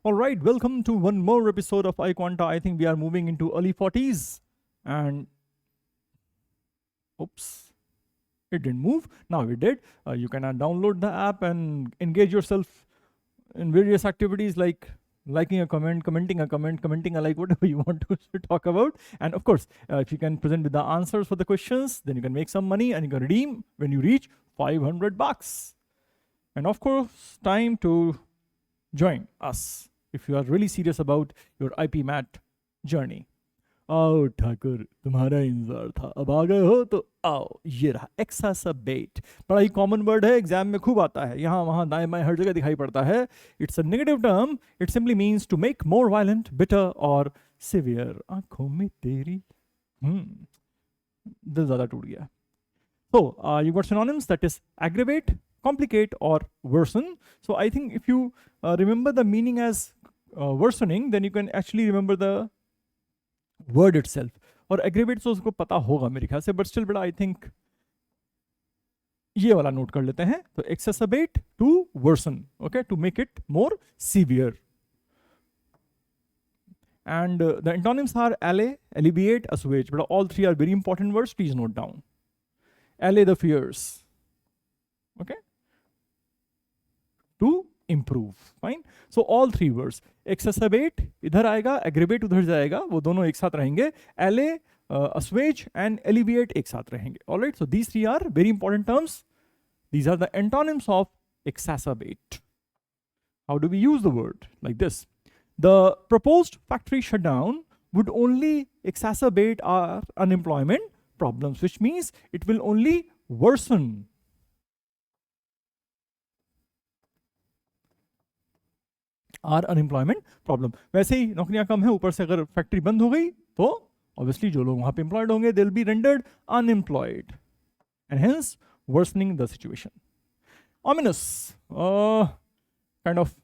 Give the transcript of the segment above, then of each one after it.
All right, welcome to one more episode of iQuanta. I think we are moving into early 40s. And oops, it didn't move. Now it did. You can download the app and engage yourself in various activities like liking a comment, commenting a comment, commenting a like, whatever you want to talk about. And of course, if you can present with the answers for the questions, then you can make some money and you can redeem when you reach 500 bucks. And of course, time to join us if you are really serious about your IP MAT journey. आओ ठाकुर, तुम्हारा इंतजार था, अब आ गए हो तो आओ, ये रहा एक्सासर्बेट। बड़ा ही कॉमन वर्ड है, एग्जाम में खूब आता है, यहाँ वहाँ दाएं बाएं हर जगह दिखाई पड़ता है। It's a negative term, it simply means to make more violent, bitter और सिवियर। आंखों में तेरी दिल ज्यादा टूट गया। So you got synonyms, that is aggravate, complicate, or worsen. So I think if you remember the meaning as worsening, then you can actually remember the word itself. और aggravate तो उसको पता होगा मेरे ख्याल से, but still बड़ा I think ये वाला नोट कर लेते हैं। तो exacerbate to worsen, okay, to make it more severe. And the antonyms are allay, alleviate, assuage. But all three are very important words. Please note down. Allay the fears, okay, to improve. Fine. So all three words, exacerbate इधर आएगा, aggravate उधर जाएगा, वो दोनों एक साथ रहेंगे, allay, assuage and alleviate एक साथ रहेंगे. All right. So these three are very important terms. These are the antonyms of exacerbate. How do we use the word? Like this: the proposed factory shutdown would only exacerbate our unemployment problems, which means it will only worsen our unemployment problem. वैसे ही नौकरियां कम है, ऊपर से अगर factory बंद हो गई तो obviously जो लोग वहां पे employed होंगे, they'll be rendered unemployed and hence worsening the situation. Ominous, kind of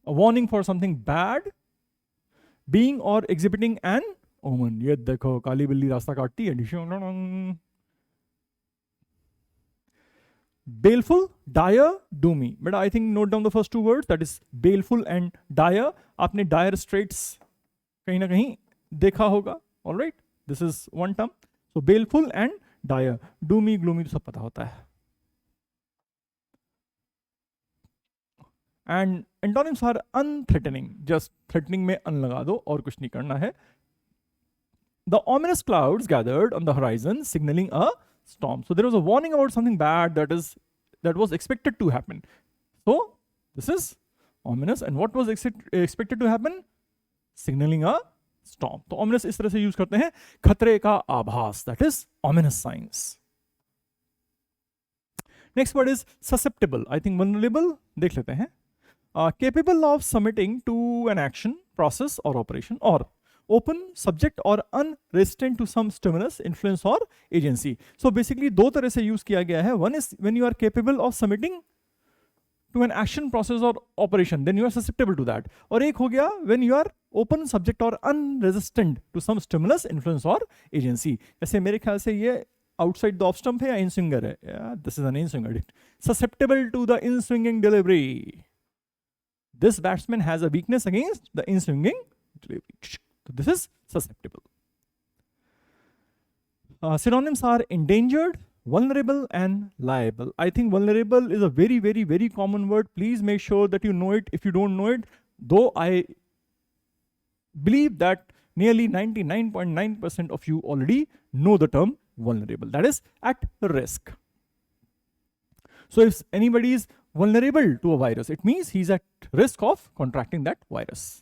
a warning for something bad, being or exhibiting an omen. ये देखो काली बिल्ली रास्ता काटती है। Baleful, dire, doomy. But I think note down the first two words, that is baleful and dire. आपने dire straits कहीं ना कहीं देखा होगा. All right, this is one term. So baleful and dire, doomy, gloomy तो सब पता होता है. And antonyms are unthreatening. Just threatening में un लगा दो और कुछ नहीं करना है. The ominous clouds gathered on the horizon, signaling a storm. So there was a warning about something bad that was expected to happen. So this is ominous, and what was expected to happen? Signaling a storm. तो ominous इस तरह से use करते हैं, खतरे का आभास, that is ominous signs. Next word is susceptible. I think vulnerable देख लेते हैं. Capable of submitting to an action, process or operation, or open, subject or unresistant to some stimulus, influence or agency. So basically दो तरह से use किया गया है. One is when you are capable of submitting to an action, process or operation, then you are susceptible to that. और एक हो गया when you are open, subject or unresistant to some stimulus, influence or agency. ऐसे मेरे ख्याल से ये outside the off stump है या in swinger है. Yeah, this is an in swinger. Susceptible to the in swinging delivery. This batsman has a weakness against the in swinging delivery. So this is susceptible. Synonyms are endangered, vulnerable and liable. I think vulnerable is a very, very, very common word. Please make sure that you know it. If you don't know it, though I believe that nearly 99.9% of you already know the term vulnerable. That is at risk. So if anybody is vulnerable to a virus, it means he's at risk of contracting that virus.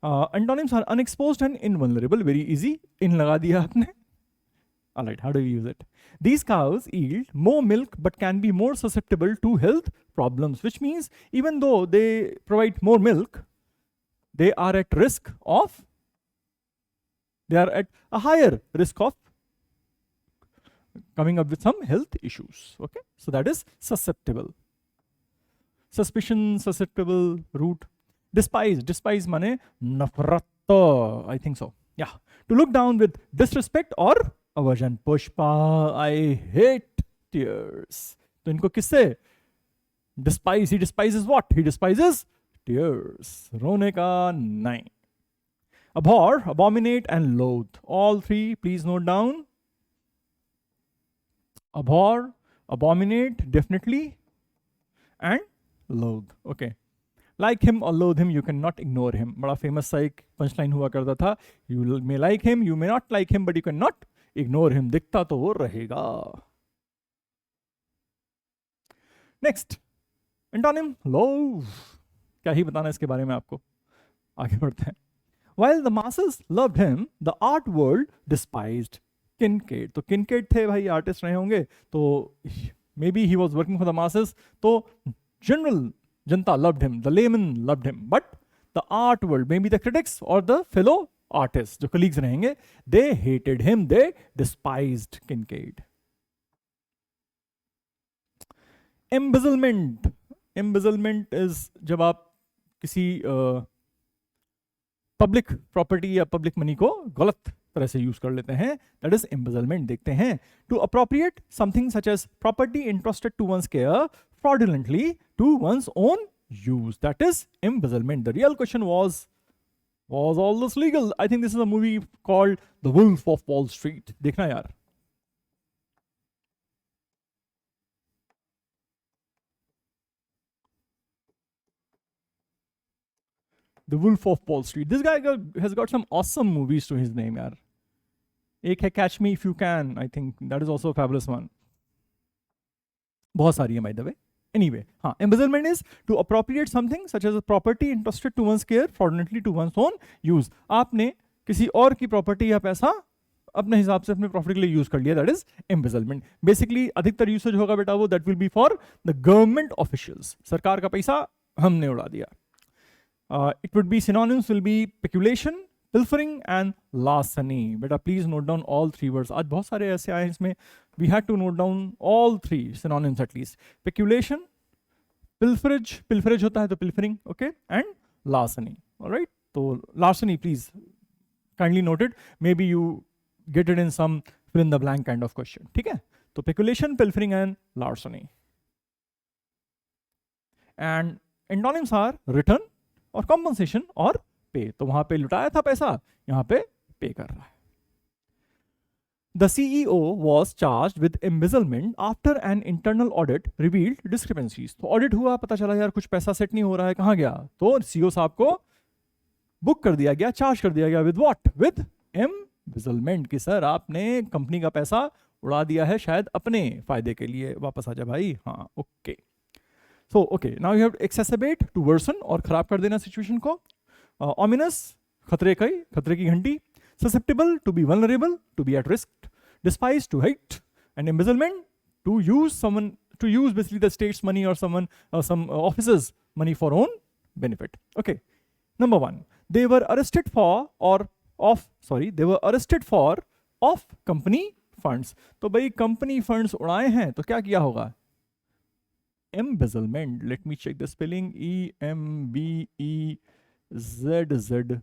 Antonyms are unexposed and invulnerable. Very easy. In लगा दिया आपने. All right, how do we use it? These cows yield more milk but can be more susceptible to health problems, which means even though they provide more milk, they are at a higher risk of coming up with some health issues. Okay, so that is susceptible. Suspicion, susceptible, root. Despise माने नफरत. I think so. Yeah. To look down with disrespect or aversion. Pushpa, I hate tears. तो इनको किससे Despise, he despises what? He despises tears. रोने का नहीं. Abhor, abominate and loathe. All three, please note down. Abhor, abominate, definitely, and loathe. Okay. Like him or loathe him, you cannot ignore him. बड़ा famous सा एक punchline हुआ करता था. You may like him, you may not like him, but you cannot ignore him. दिखता तो वो रहेगा. Next, antonym loathe. क्या ही बताना इसके बारे में आपको. आगे बढ़ते हैं. While the masses loved him, the art world despised Kincaid. तो Kincaid थे भाई, आर्टिस्ट रहे होंगे, तो maybe he was working for the masses. तो general Janata loved him, the layman loved him, but the art world, maybe the critics or the fellow artists, जो colleagues रहेंगे, they hated him, they despised Kincaid. Embezzlement. Embezzlement is जब आप किसी public property या public money को गलत तरह से यूज कर लेते हैं, दैट इज एम्बेजलमेंट. देखते हैं. To appropriate something such as property entrusted to one's care fraudulently to one's own use, that is embezzlement. The real question was all this legal? I think this is a movie called The Wolf of Wall Street. देखना यार. The Wolf of Wall Street. This guy has got some awesome movies to his name, yaar. एक है Catch Me If You Can. I think that is also a fabulous one. बहुत सारी है by the way. Anyway, हाँ, embezzlement is to appropriate something such as a property entrusted to one's care fraudulently to one's own use. आपने किसी और की property या पैसा अपने हिसाब से अपने प्रॉफिट के लिए यूज कर लिया, दैट इज embezzlement. बेसिकली अधिकतर यूसेज होगा बेटा वो, that will be for the government officials. सरकार का पैसा हमने उड़ा दिया. It would be synonyms will be peculation, pilfering and larceny. Beta please note down all three words. आज बहुत सारे ऐसे आए इसमें. We had to note down all three synonyms at least. Peculation, pilferage होता है तो pilfering, okay, and larceny. All right. तो larceny please kindly note it. Maybe you get it in some fill in the blank kind of question. ठीक है. तो peculation, pilfering and larceny. And antonyms are return और compensation और पे. तो वहां पे लुटाया था पैसा, यहां पे पे कर रहा है. The CEO was charged with embezzlement after an internal audit revealed discrepancies. तो ऑडिट हुआ, पता चला यार कुछ पैसा सेट नहीं हो रहा है, कहां गया? तो सीईओ साहब को बुक कर दिया गया, चार्ज कर दिया गया विद व्हाट? With embezzlement. कि सर आपने कंपनी का पैसा उड़ा दिया है शायद अपने फायदे के लिए. वापस आ जा भाई. हाँ, okay. So, okay, now you have to exacerbate, to worsen और खराब कर देना सिचुएशन को. Ominous, खतरे की घंटी. Susceptible, to be vulnerable, to be at risk. Despise, to hate. And embezzlement, to use basically the state's money or some officers' money for own benefit. Okay. Number one, they were arrested for off company funds. तो भाई company funds उड़ाए हैं तो क्या किया होगा? Embezzlement. Let me check the spelling. EMBEZZLEMENT.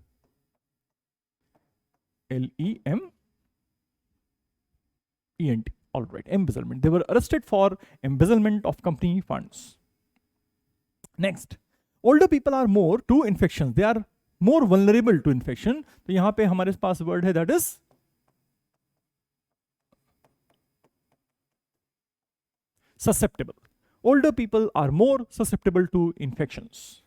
All right, embezzlement. They were arrested for embezzlement of company funds. Next, older people are more to infections. They are more vulnerable to infection. तो यहां पे हमारे पास word है that is susceptible. Older people are more susceptible to infections.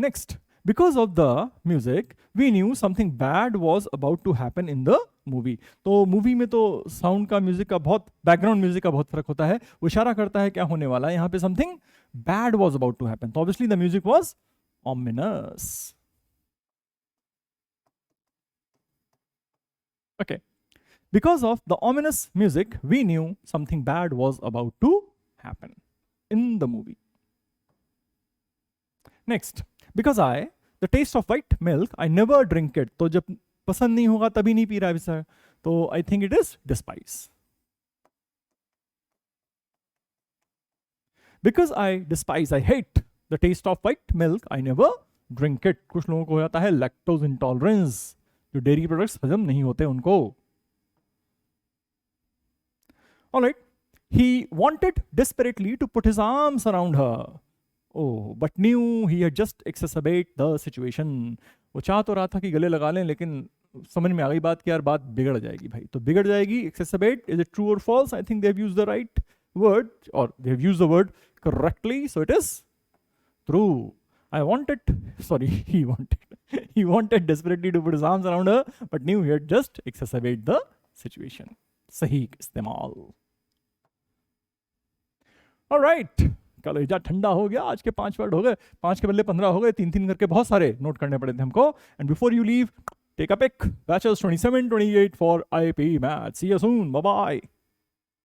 Next, because of the music, we knew something bad was about to happen in the movie. तो movie में तो sound का, music का बहुत, बैकग्राउंड म्यूजिक का बहुत फर्क होता है. वो इशारा करता है क्या होने वाला है. यहाँ पे something bad was about to happen. तो obviously the music was ominous. Okay. Because of the ominous music, we knew something bad was about to happen in the movie. Next, because the taste of white milk, I never drink it. तो जब पसंद नहीं होगा तभी नहीं P रहा है sir. तो I think it is despise. Because I despise, I hate the taste of white milk, I never drink it. कुछ लोगों को हो जाता है lactose intolerance, जो डेयरी प्रोडक्ट्स हजम नहीं होते उनको. All right. He wanted desperately to put his arms around her. Oh, but knew he had just exacerbated the situation. वो चाह तो रहा था कि गले लगा लें, लेकिन समझ में आ गई बात कि यार बात बिगड़ जाएगी भाई, तो बिगड़ जाएगी. Exacerbate, is it true or false? I think they have used the right word, or they have used the word correctly, so it is true. He wanted desperately to put his arms around her, but knew he had just exacerbated the situation. सही इस्तेमाल. Alright, कलेजा ठंडा हो गया. आज के 5 word हो गए, 5 के बदले 15 हो गए, 3-3 करके बहुत सारे नोट करने पड़े थे हमको. And before you leave, take a pick. Batches 27-28 for IP Math. See you soon. Bye bye.